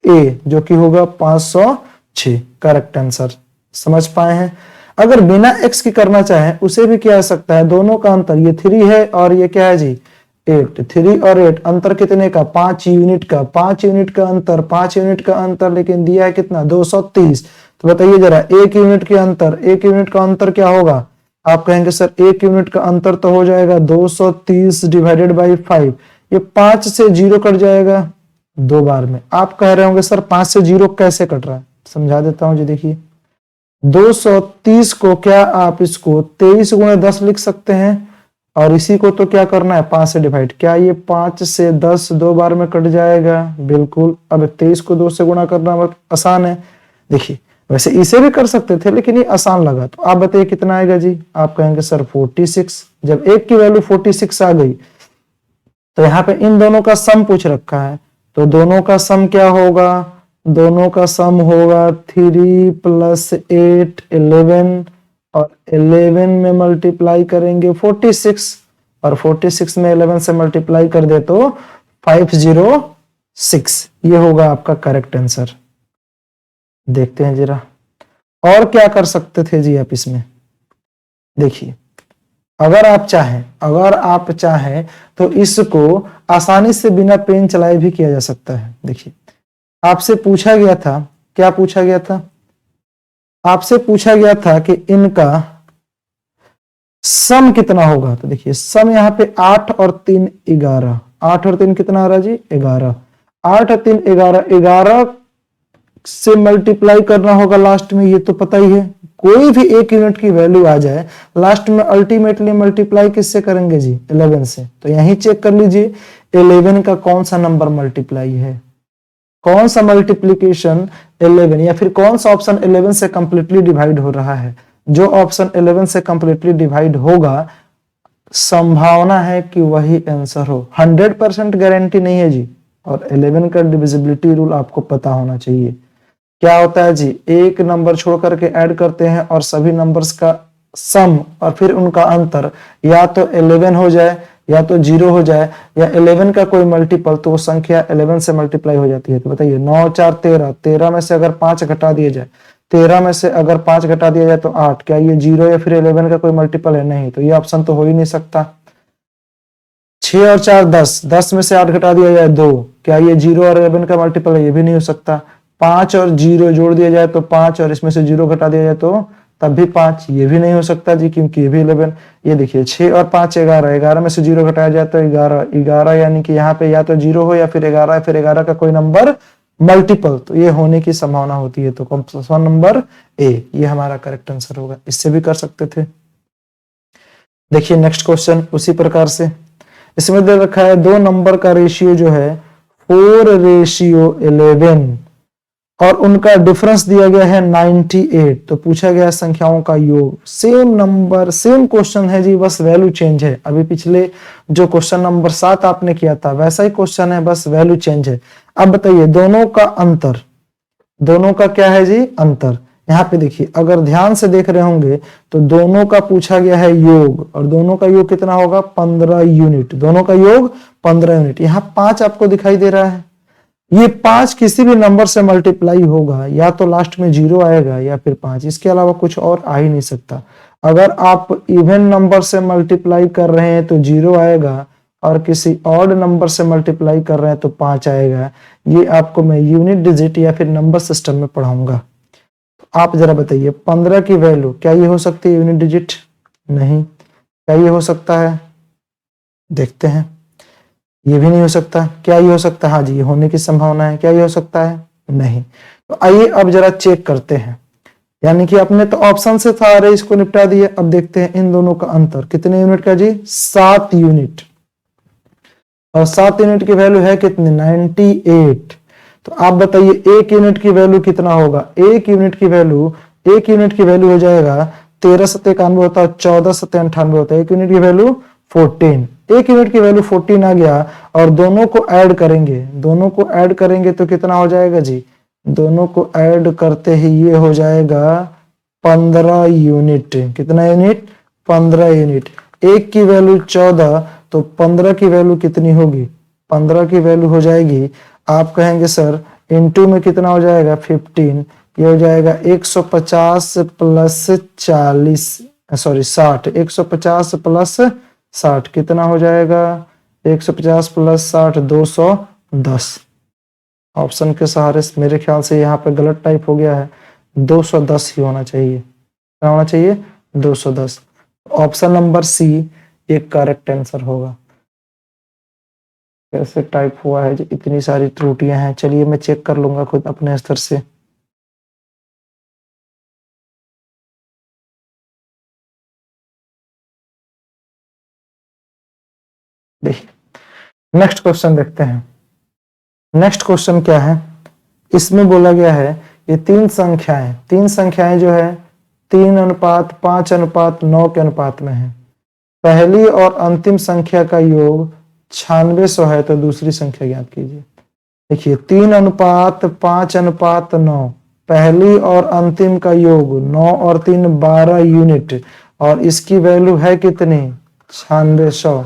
ए जो कि होगा 506 करेक्ट आंसर। समझ पाए हैं? अगर बिना x की करना चाहे उसे भी किया जा सकता है। दोनों का अंतर, ये 3 है और ये क्या है जी? 8। 3 और 8 अंतर कितने का? 5 यूनिट का। 5 यूनिट का अंतर, 5 यूनिट का अंतर, लेकिन दिया है कितना? 230। तो बताइए जरा, 1 यूनिट के अंतर, 1 यूनिट का अंतर क्या होगा? आप कहेंगे सर 1 यूनिट का अंतर तो हो जाएगा 230 डिवाइडेड बाई 5। ये 5 से 0 कट जाएगा 2 बार में। आप कह रहे होंगे सर 5 से 0 कैसे कट रहा है? समझा देता हूं जी। देखिए 230 को क्या आप इसको 23 गुणे 10 लिख सकते हैं, और इसी को तो क्या करना है? 5 से डिवाइड। क्या ये 5 से 10 2 बार में कट जाएगा? बिल्कुल। अब 23 को 2 से गुणा करना बहुत आसान है। देखिए वैसे इसे भी कर सकते थे लेकिन ये आसान लगा। तो आप बताइए कितना आएगा जी? आप कहेंगे सर 46। जब एक की वैल्यू 46 आ गई तो यहाँ पे इन दोनों का सम पूछ रखा है, तो दोनों का सम क्या होगा? दोनों का सम होगा 3 + 8 11, और 11 में मल्टीप्लाई करेंगे 46, और 46 में 11 से मल्टीप्लाई कर दे तो 506। ये होगा आपका करेक्ट आंसर। देखते हैं जरा और क्या कर सकते थे जी आप इसमें। देखिए अगर आप चाहें तो इसको आसानी से बिना पेन चलाए भी किया जा सकता है। देखिए आपसे पूछा गया था, क्या पूछा गया था? आपसे पूछा गया था कि इनका सम कितना होगा। तो देखिए सम यहाँ पे 8 और 3 11, 8 और 3 कितना आ रहा जी? 11। 8 और 3 11, 11 से मल्टीप्लाई करना होगा लास्ट में, ये तो पता ही है। कोई भी एक यूनिट की वैल्यू आ जाए लास्ट में अल्टीमेटली मल्टीप्लाई किससे करेंगे जी? 11 से। तो यहीं चेक कर लीजिए 11 का कौन सा नंबर मल्टीप्लाई है, कौन सा मल्टीप्लीकेशन 11, या फिर कौन सा ऑप्शन 11 से कंप्लीटली डिवाइड हो रहा है। जो ऑप्शन 11 से कंप्लीटली डिवाइड होगा संभावना है कि वही आंसर हो। 100% गारंटी नहीं है जी। और 11 का डिविजिबिलिटी रूल आपको पता होना चाहिए। क्या होता है जी? एक नंबर छोड़ करके ऐड करते हैं और सभी नंबर्स का सम और फिर उनका अंतर या तो 11 हो जाए या तो 0 हो जाए, या 11 का कोई मल्टीपल, तो वो संख्या 11 से मल्टीप्लाई हो जाती है। तो बताइए 9 4 13, 13 में से अगर 5 घटा दिया जाए, 13 में से अगर 5 घटा दिया जाए तो 8, क्या ये 0 या फिर 11 का कोई मल्टीपल है? नहीं, तो ये ऑप्शन तो हो ही नहीं सकता। 6 और 4 10, 10 में से 8 घटा दिया जाए 2, क्या ये 0 और 11 का मल्टीपल है? ये भी नहीं हो सकता। 5 और 0 जोड़ दिया जाए तो 5, और इसमें से 0 घटा दिया जाए तो तब भी 5, ये भी नहीं हो सकता जी, क्योंकि ये भी 11। ये देखिए 6 और 5 11, 11 में से 0 घटाया जाए तो 11, 11 यानी कि यहाँ पे या तो 0 हो या फिर 11, फिर 11 का कोई नंबर मल्टीपल, तो ये होने की संभावना होती है। तो ऑप्शन नंबर ए ये हमारा करेक्ट आंसर होगा। इससे भी कर सकते थे। देखिए नेक्स्ट क्वेश्चन उसी प्रकार से, इसमें दे रखा है दो नंबर का रेशियो जो है 4:11 और उनका डिफरेंस दिया गया है 98। तो पूछा गया संख्याओं का योग। सेम नंबर सेम क्वेश्चन है जी, बस वैल्यू चेंज है। अभी पिछले जो क्वेश्चन नंबर 7 आपने किया था वैसा ही क्वेश्चन है, बस वैल्यू चेंज है। अब बताइए दोनों का अंतर, दोनों का क्या है जी? अंतर। यहाँ पे देखिए अगर ध्यान से देख रहे होंगे तो दोनों का पूछा गया है योग, और दोनों का योग कितना होगा? 15 यूनिट। दोनों का योग 15 यूनिट। यहाँ 5 आपको दिखाई दे रहा है, ये 5 किसी भी नंबर से मल्टीप्लाई होगा, या तो लास्ट में 0 आएगा या फिर 5, इसके अलावा कुछ और आ ही नहीं सकता। अगर आप इवन नंबर से मल्टीप्लाई कर रहे हैं तो 0 आएगा, और किसी ऑड नंबर से मल्टीप्लाई कर रहे हैं तो 5 आएगा। ये आपको मैं यूनिट डिजिट या फिर नंबर सिस्टम में पढ़ाऊंगा। आप जरा बताइए 15 की वैल्यू क्या ये हो सकती है यूनिट डिजिट? नहीं। क्या ये हो सकता है? देखते हैं। ये भी नहीं हो सकता। क्या ये हो सकता है? हाँ जी, ये होने की संभावना है। क्या ये हो सकता है? नहीं। तो आइए अब जरा चेक करते हैं। यानी कि अपने तो ऑप्शन से सारे इसको निपटा दिए। अब देखते हैं इन दोनों का अंतर कितने यूनिट का जी? 7 यूनिट। और 7 यूनिट की वैल्यू है कितनी? 98। तो आप बताइए एक यूनिट की वैल्यू कितना होगा? एक यूनिट की वैल्यू हो जाएगा 13 7 91 होता है, 14 7 98 होता है। एक यूनिट की वैल्यू 14। एक यूनिट की वैल्यू 14 आ गया, और दोनों को ऐड करेंगे तो कितना हो जाएगा जी? दोनों को ऐड करते ही ये हो जाएगा 15 यूनिट। कितना यूनिट? 15 यूनिट। एक की वैल्यू 14, तो 15 की वैल्यू कितनी होगी? 15 की वैल्यू हो जाएगी, आप कहेंगे सर इनटू में कितना हो जाएगा? 15। ये हो जाएगा 150 प्लस 40, सॉरी 60। 150 प्लस 60 कितना हो जाएगा? 150 प्लस 60 210। ऑप्शन के सहारे मेरे ख्याल से यहाँ पे गलत टाइप हो गया है, 210 ही होना चाहिए। क्या होना चाहिए? 210। ऑप्शन नंबर सी एक करेक्ट आंसर होगा। कैसे टाइप हुआ है जी? इतनी सारी त्रुटियां हैं। चलिए मैं चेक कर लूंगा खुद अपने स्तर से। देखिए नेक्स्ट क्वेश्चन देखते हैं। नेक्स्ट क्वेश्चन क्या है? इसमें बोला गया है ये तीन संख्याएं जो है 3:5:9 के अनुपात में है। पहली और अंतिम संख्या का योग 9600 है, तो दूसरी संख्या ज्ञात कीजिए। देखिए 3:5:9, पहली और अंतिम का योग 9 और 3 12 यूनिट, और इसकी वैल्यू है कितनी 9600।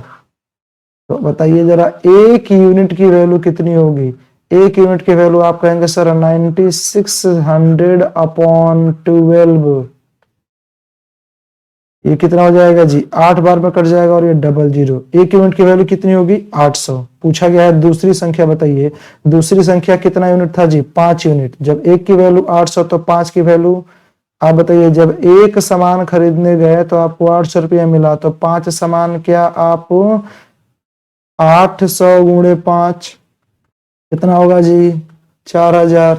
तो बताइए जरा एक यूनिट की वैल्यू कितनी होगी। एक यूनिट की वैल्यू आप कहेंगे सर 9600/12। ये कितना हो जाएगा जी 8 बार में कट जाएगा और ये 00। एक यूनिट की वैल्यू कितनी होगी 800। पूछा गया है दूसरी संख्या बताइए। दूसरी संख्या कितना यूनिट था जी 5 यूनिट। जब एक की वैल्यू 800 तो 5 की वैल्यू आप बताइए। जब एक सामान खरीदने गए तो आपको 800 रुपया मिला, तो 5 सामान क्या आप 800 गुणे 5 कितना होगा जी 4000।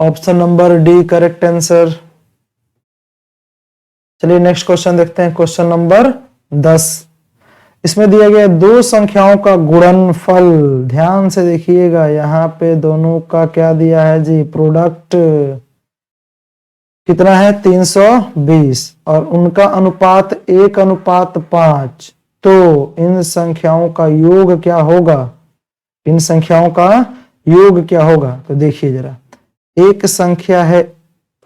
Option number D correct answer. चलिए नेक्स्ट क्वेश्चन देखते हैं, क्वेश्चन नंबर 10। इसमें दिया गया दो संख्याओं का गुणनफल। ध्यान से देखिएगा, यहाँ पे दोनों का क्या दिया है जी प्रोडक्ट कितना है 320 और उनका अनुपात 1:5। तो इन संख्याओं का योग क्या होगा। इन संख्याओं का योग क्या होगा। तो देखिए जरा, एक संख्या है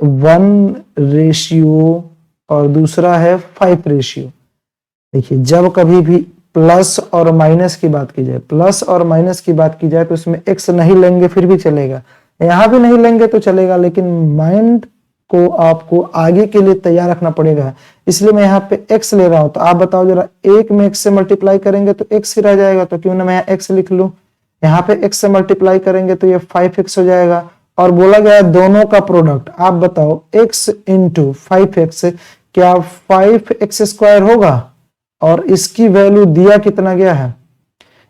1:, और दूसरा है 5:। देखिए जब कभी भी प्लस और माइनस की बात की जाए, प्लस और माइनस की बात की जाए, तो इसमें x नहीं लेंगे फिर भी चलेगा, यहां भी नहीं लेंगे तो चलेगा, लेकिन माइंड को आपको आगे के लिए तैयार रखना पड़ेगा। इसलिए मैं यहाँ पे x ले रहा हूं। तो आप बताओ जरा, एक में x से मल्टीप्लाई करेंगे तो x ही रह जाएगा, तो क्यों ना मैं यहाँ x लिख लूं। यहाँ पे x से मल्टीप्लाई करेंगे तो ये 5x हो जाएगा। और बोला गया दोनों का प्रोडक्ट। आप बताओ x इंटू 5x क्या 5x² होगा। और इसकी वैल्यू दिया कितना गया है,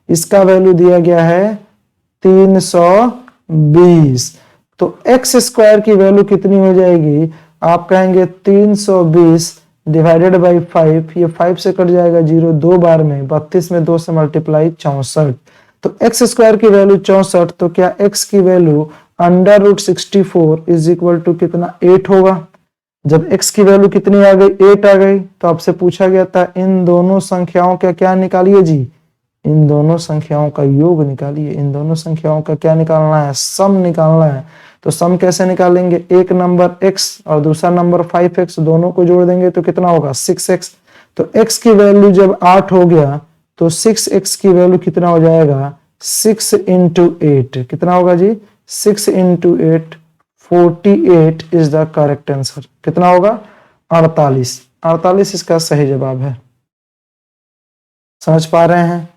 इसका वैल्यू दिया गया है 320। तो x² की वैल्यू कितनी हो जाएगी, आप कहेंगे 320 डिवाइडेड बाई 5। ये 5 से कट जाएगा 0 2 बार में, 32 में 2 से मल्टीप्लाई 64। तो x² की वैल्यू 64। तो क्या x की वैल्यू √64 इज इक्वल टू कितना 8 होगा। जब x की वैल्यू कितनी आ गई 8 आ गई, तो आपसे पूछा गया था इन दोनों संख्याओं का क्या निकालिए जी, इन दोनों संख्याओं का योग निकालिए। इन दोनों संख्याओं का क्या निकालना है, सम निकालना है। तो सम कैसे निकालेंगे, एक नंबर x और दूसरा नंबर 5x, दोनों को जोड़ देंगे तो कितना होगा 6x। तो x की वैल्यू जब 8 हो गया तो 6x की वैल्यू कितना हो जाएगा 6 इंटू 8 कितना होगा जी 6 into 8 48 is the correct answer. कितना होगा 48 इसका सही जवाब है। समझ पा रहे हैं।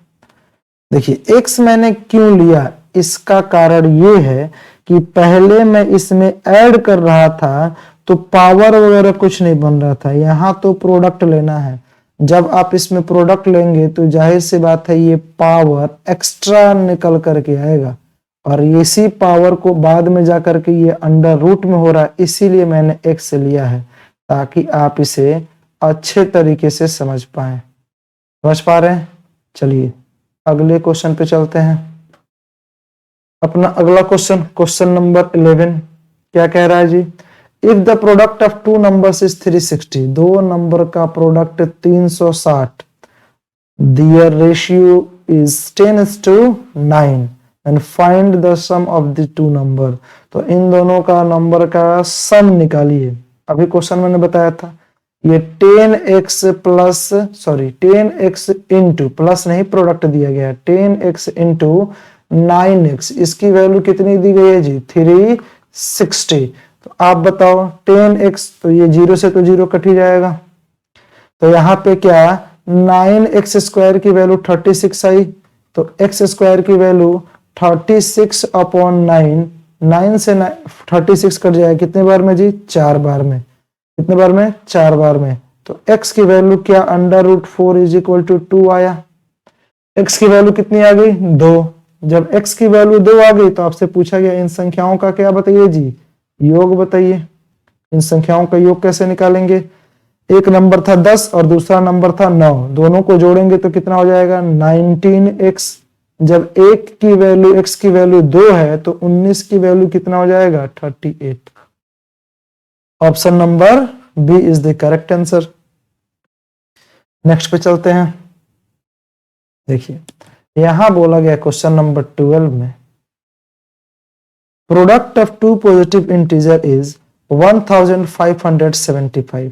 देखिए x मैंने क्यों लिया, इसका कारण ये है कि पहले मैं इसमें ऐड कर रहा था तो पावर वगैरह कुछ नहीं बन रहा था, यहां तो प्रोडक्ट लेना है। जब आप इसमें प्रोडक्ट लेंगे तो जाहिर सी बात है ये पावर एक्स्ट्रा निकल करके आएगा, और इसी पावर को बाद में जाकर के ये अंडर रूट में हो रहा है। इसीलिए मैंने x लिया है ताकि आप इसे अच्छे तरीके से समझ पाए। समझ पा रहे हैं। चलिए अगले क्वेश्चन पे चलते हैं। अपना अगला क्वेश्चन, क्वेश्चन नंबर 11 क्या कह रहा है जी, if the product of two numbers is 360, दो नंबर का product 360, their ratio is 10:9 and find the sum of the two number. तो इन दोनों का नंबर का सम निकालिए। अभी क्वेश्चन मैंने बताया था ये 10x इंटू, प्लस नहीं प्रोडक्ट दिया गया है, 10x इंटू 9x, इसकी वैल्यू कितनी दी गई है जी 360। तो आप बताओ 10x, तो ये 0 से तो 0 कट ही जाएगा। तो यहाँ पे क्या 9x² की वैल्यू 36 आई, तो x² की वैल्यू 36/9, 9 से 36 कट जाएगा कितने बार में जी 4 बार में। कितने बार में 4 बार में। तो x की वैल्यू क्या √4 इज इक्वल टू 2 आया। x की वैल्यू कितनी आ गई 2। जब x की वैल्यू 2 आ गई तो आपसे पूछा गया इन संख्याओं का क्या बताइए जी योग बताइए। इन संख्याओं का योग कैसे निकालेंगे, एक नंबर था 10 और दूसरा नंबर था 9, दोनों को जोड़ेंगे तो कितना हो जाएगा 19x। जब एक की वैल्यू x की वैल्यू 2 है तो 19 की वैल्यू कितना हो जाएगा 38। Option number B is the correct answer. Next पे चलते हैं। देखिए यहां बोला गया क्वेश्चन नंबर 12 में product of two positive integer is 1575।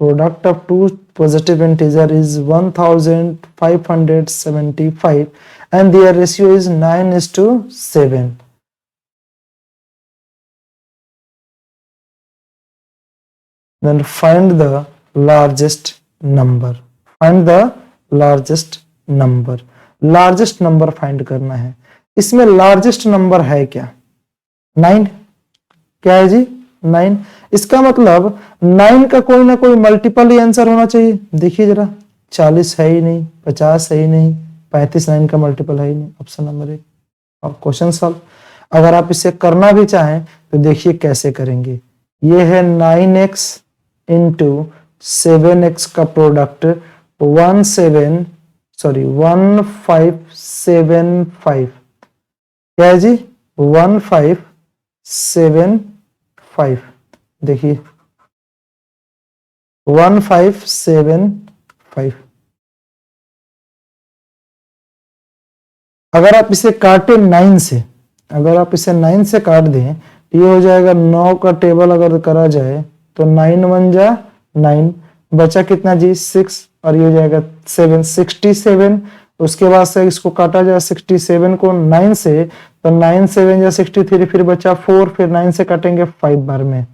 Product of two positive integer is 1575 and their ratio is 9:7. Then find the largest number. Find the largest number. Largest number find करना है। इसमें largest number है क्या? 9। क्या है जी? 9। इसका मतलब 9 का कोई ना कोई मल्टीपल ही आंसर होना चाहिए। देखिए जरा 40 है ही नहीं, 50 है ही नहीं, 35 9 का मल्टीपल है ही नहीं। Option number 1। और क्वेश्चन सॉल्व। अगर आप इसे करना भी चाहें तो देखिए कैसे करेंगे। ये है 9x इंटू 7x का प्रोडक्ट 1575। क्या है जी? 1575। देखिए 1575। अगर आप इसे काटे 9 से, अगर आप इसे 9 से काट दें तो ये हो जाएगा 9 का टेबल अगर करा जाए तो 9 1 जा 9, बचा कितना जी 6 और ये हो जाएगा 7 67। उसके बाद से इसको काटा जाए 67 को 9 से तो 9 7 या 63, फिर बचा 4, फिर 9 से काटेंगे 5 बार में।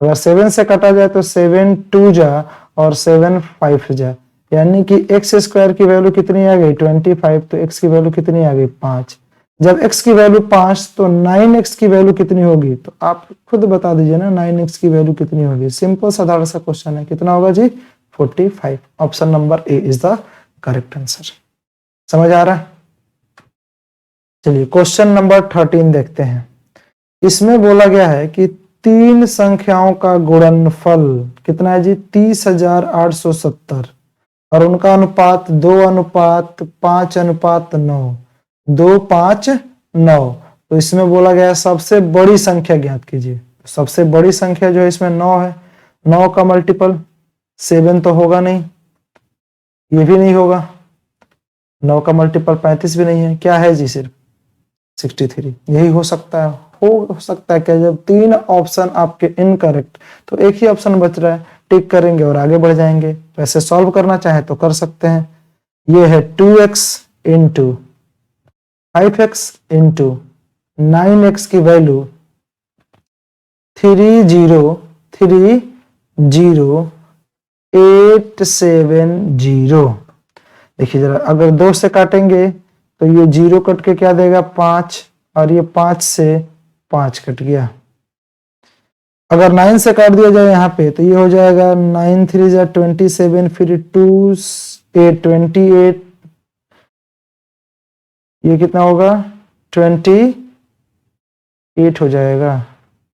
अगर 7 से काटा जाए तो 7 2 जा और 7 5 जा, यानी कि x स्क्वायर की वैल्यू कितनी आ गई 25, तो x की वैल्यू कितनी आ गई 5। जब x की वैल्यू 5 तो 9x की वैल्यू कितनी होगी, तो आप खुद बता दीजिए ना 9x की वैल्यू कितनी होगी। सिंपल साधारण सा क्वेश्चन है। कितना होगा जी 45। Option number A is the correct answer. समझ आ रहा है? चलिए क्वेश्चन नंबर 13 देखते हैं। इसमें बोला गया है कि 3 संख्याओं का गुणनफल कितना है जी 30,870 और उनका अनुपात 2:5:9, 2:5:9। तो इसमें बोला गया है सबसे बड़ी संख्या ज्ञात कीजिए। सबसे बड़ी संख्या जो है इसमें 9 है। 9 का मल्टीपल 7 तो होगा नहीं, ये भी नहीं होगा। 9 का मल्टीपल 35 भी नहीं है। क्या है जी सिर्फ 63। यही हो सकता है। हो सकता है कि जब 3 ऑप्शन आपके इनकरेक्ट तो एक ही ऑप्शन बच रहा है, टिक करेंगे और आगे बढ़ जाएंगे। वैसे सॉल्व करना चाहे तो कर सकते हैं। ये है 2x into 5x into 9x की वैल्यू 3030870। देखिए जरा अगर 2 से काटेंगे तो ये 0 कट के क्या देगा 5 और ये 5 से 5 कट गया। अगर 9 से काट दिया जाए यहाँ पे तो ये हो जाएगा 9 3 जा 27, फिर 2 8 28, ये कितना होगा 28 हो जाएगा,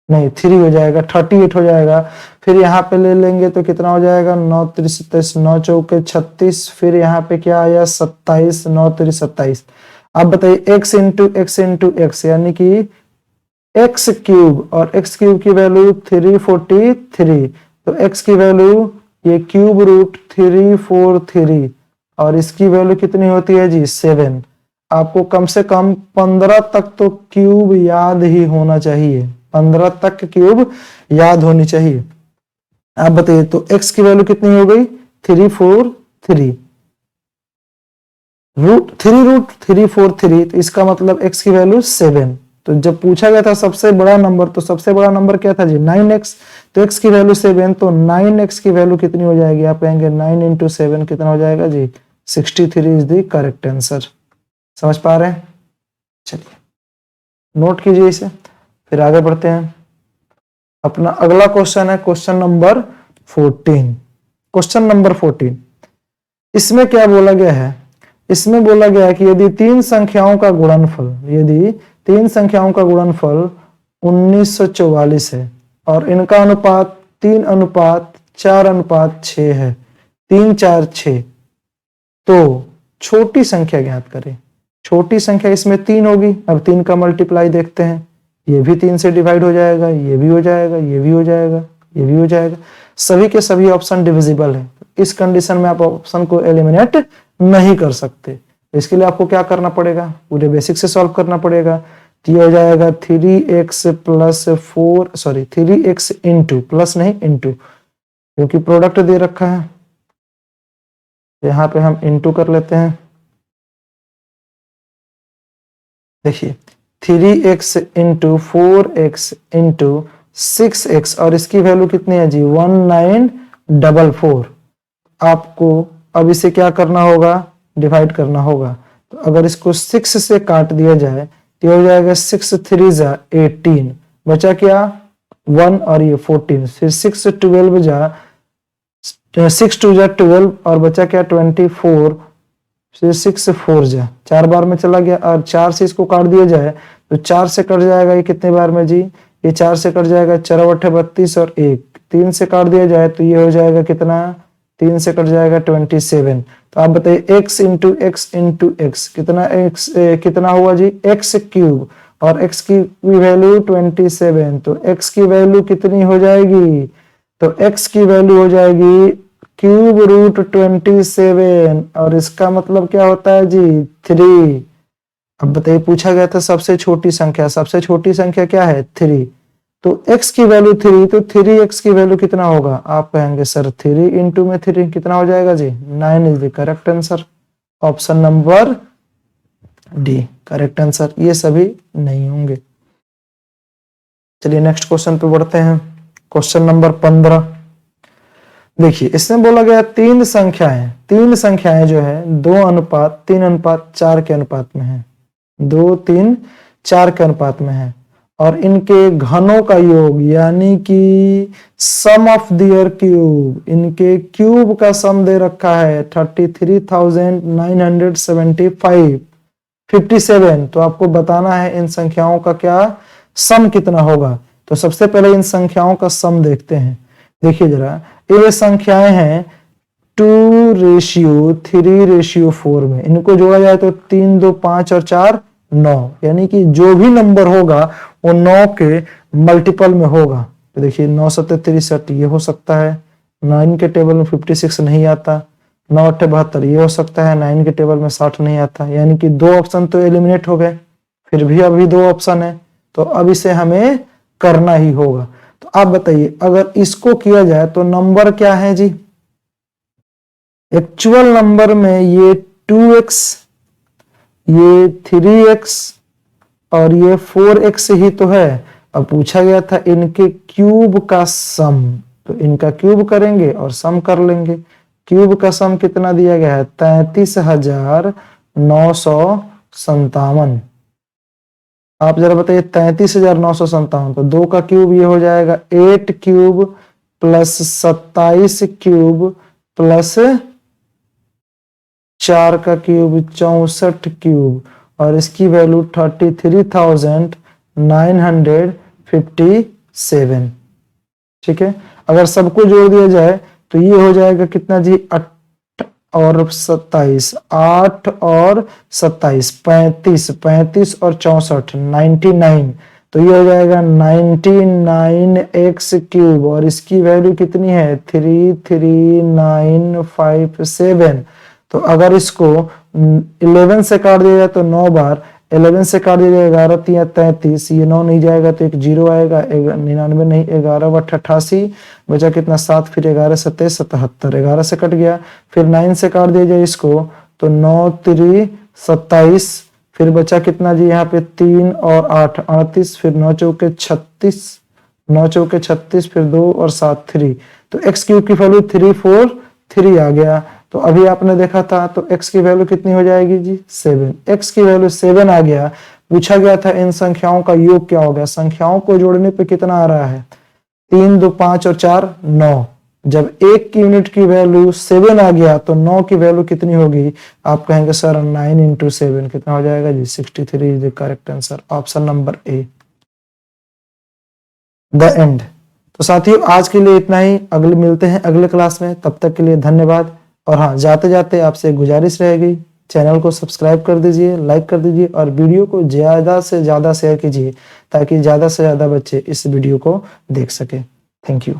नहीं 3 हो जाएगा 38 हो जाएगा। फिर यहाँ पे ले लेंगे तो कितना हो जाएगा 9 3 27, 9 चौके 36, फिर यहाँ पे क्या आया 27, 9 3 27। अब बताइए x इंटू x यानी कि x क्यूब, और x क्यूब की वैल्यू 343, तो x की वैल्यू ये क्यूब रूट 343 और इसकी वैल्यू कितनी होती है जी 7। आपको कम से कम 15 तक तो क्यूब याद ही होना चाहिए, 15 तक क्यूब याद होनी चाहिए। आप बताइए तो x की वैल्यू कितनी हो गई 343, रूट 343, तो इसका मतलब x की वैल्यू 7। तो जब पूछा गया था सबसे बड़ा नंबर, तो सबसे बड़ा नंबर क्या था जी 9x, तो x की वैल्यू 7, तो 9x की वैल्यू कितनी हो जाएगी, आप कहेंगे 9 इंटू 7 कितना हो जाएगा जी 63 इज द करेक्ट आंसर। समझ पा रहे हैं? चलिए नोट कीजिए इसे, फिर आगे बढ़ते हैं। अपना अगला क्वेश्चन है क्वेश्चन नंबर 14। क्वेश्चन नंबर 14, इसमें क्या बोला गया है, इसमें बोला गया है कि यदि 3 संख्याओं का गुणनफल, यदि 3 संख्याओं का गुणनफल 1944 है और इनका अनुपात 3:4:6 है, 3 4 6, तो छोटी संख्या ज्ञात करें। छोटी संख्या इसमें 3 होगी। अब 3 का मल्टीप्लाई देखते हैं, ये भी 3 से डिवाइड हो जाएगा, ये भी हो जाएगा, ये भी हो जाएगा, ये भी हो जाएगा। सभी के सभी ऑप्शन डिविजिबल है। इस कंडीशन में आप ऑप्शन को एलिमिनेट नहीं कर सकते। इसके लिए आपको क्या करना पड़ेगा, पूरे बेसिक से सॉल्व करना पड़ेगा। तो ये हो जाएगा 3x plus 4 sorry 3x into, plus नहीं इंटू, क्योंकि प्रोडक्ट दे रखा है, यहाँ पे हम इंटू कर लेते हैं। देखिए 3x into 4x into 6x और इसकी वैल्यू कितनी है जी 1944। आपको अब इसे क्या करना होगा, डिवाइड करना होगा। तो अगर इसको 6 से काट दिया जाए तो हो जाएगा 6 3 जा 18, बचा क्या 1 और ये 14, फिर 6 12 जा 6 2 जा 12 और बचा क्या 24, फिर 6 4 जा 4 बार में चला गया। और 4 से इसको काट दिया जाए तो 4 से कट जाएगा ये कितने बार में जी, ये 4 से कट जाएगा 4 8 32 और 1 3 से काट दिया जाए तो ये हो जाएगा कितना, 3 से कट जाएगा 27। तो आप बताइए x into x into x कितना, x कितना हुआ जी x क्यूब, और x की वैल्यू 27, तो x की वैल्यू कितनी हो जाएगी, तो x की वैल्यू हो जाएगी क्यूब रूट 27, और इसका मतलब क्या होता है जी 3। अब बताइए पूछा गया था सबसे छोटी संख्या, सबसे छोटी संख्या क्या है 3, तो x की वैल्यू 3, तो 3x की वैल्यू कितना होगा, आप कहेंगे सर 3 इंटू में 3 कितना हो जाएगा जी 9 is the correct answer. Option number D correct answer, ये सभी नहीं होंगे। चलिए नेक्स्ट क्वेश्चन पे बढ़ते हैं। Question number 15। देखिए इसमें बोला गया तीन संख्याएं जो है 2:3:4 के अनुपात में है, 2 3 4 के अनुपात में है, और इनके घनों का योग यानी कि सम ऑफ दियर क्यूब, इनके क्यूब का सम दे रखा है 33,975 57। तो आपको बताना है इन संख्याओं का क्या सम कितना होगा। तो सबसे पहले इन संख्याओं का सम देखते हैं। देखिए जरा, ये संख्याएं हैं 2:3:4 में, इनको जोड़ा जाए तो 3 2 5 और 4 9, यानी कि जो भी नंबर होगा वो 9 के मल्टीपल में होगा। तो देखिए 9 7 63 ये हो सकता है, 9 के टेबल में 56 नहीं आता, 9 8 72 ये हो सकता है, 9 के टेबल में 60 नहीं आता, यानी कि 2 ऑप्शन तो एलिमिनेट हो गए। फिर भी अभी 2 ऑप्शन है, तो अब इसे हमें करना ही होगा। तो आप बताइए अगर इसको किया जाए तो नंबर क्या है जी, एक्चुअल नंबर में ये 2x, ये 3x और ये 4x ही तो है। अब पूछा गया था इनके क्यूब का सम, तो इनका क्यूब करेंगे और सम कर लेंगे। क्यूब का सम कितना दिया गया है 33,957। आप जरा बताइए 33,957, तो 2 का क्यूब ये हो जाएगा 8 क्यूब प्लस 27 क्यूब प्लस 4 का क्यूब 64 क्यूब, और इसकी वैल्यू 33,957। ठीक है, अगर सबको जोड़ दिया जाए तो ये हो जाएगा कितना जी 8 और 27, 8 और 27 35, 35 और 64 99, तो ये हो जाएगा 99x क्यूब, और इसकी वैल्यू कितनी है 33957। तो अगर इसको 11 से काट दिया जाए तो 9 बार, 11 से काट दिया जाए 11 3 33, ये 9 नहीं जाएगा तो एक 0 आएगा, 99 नहीं, 11 8 88, बचा कितना 7, फिर 11 7 77, 11 से कट गया, फिर 9 से काट दिया जाए इसको तो 9 3 27, फिर बचा कितना जी यहाँ पे 3 और 8 38, फिर 9 चौके 36, 9 चौके 36, फिर 2 और 7 3, तो x क्यूब की वैल्यू 343 आ गया। तो अभी आपने देखा था, तो x की वैल्यू कितनी हो जाएगी जी 7, x की वैल्यू 7 आ गया। पूछा गया था इन संख्याओं का योग क्या होगा, संख्याओं को जोड़ने पे कितना आ रहा है 3 2 5 और 4 9, जब एक की यूनिट की वैल्यू 7 आ गया तो 9 की वैल्यू कितनी होगी, आप कहेंगे सर 9 इंटू 7 कितना हो जाएगा जी 63 is the correct answer. Option number A the end. तो साथियों आज के लिए इतना ही, मिलते हैं अगले क्लास में, तब तक के लिए धन्यवाद। और हाँ, जाते जाते आपसे गुजारिश रहेगी चैनल को सब्सक्राइब कर दीजिए, लाइक कर दीजिए और वीडियो को ज़्यादा से ज़्यादा शेयर कीजिए ताकि ज़्यादा से ज़्यादा बच्चे इस वीडियो को देख सकें। Thank you.